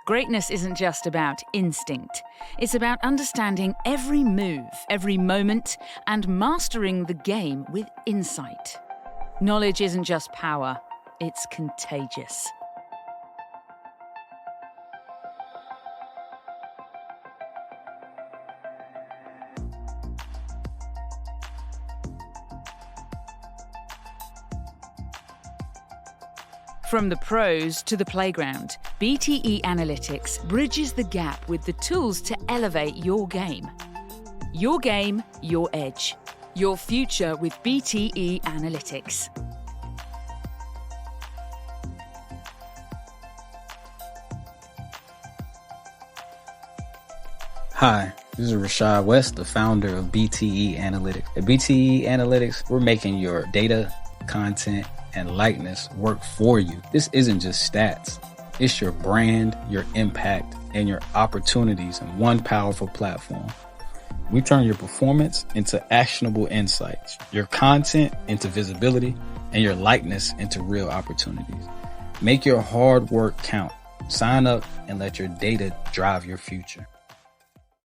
Greatness isn't just about instinct. It's about understanding every move, every moment, and mastering the game with insight. Knowledge isn't just power, it's contagious. From the pros to the playground, BTE Analytics bridges the gap with the tools to elevate your game. Your game, your edge. Your future with BTE Analytics. Hi, this is Rashad West, the founder of BTE Analytics. At BTE Analytics, we're making your data, content, and likeness work for you. This isn't just stats. It's your brand, your impact, and your opportunities in one powerful platform. We turn your performance into actionable insights, your content into visibility, and your likeness into real opportunities. Make your hard work count. Sign up and let your data drive your future.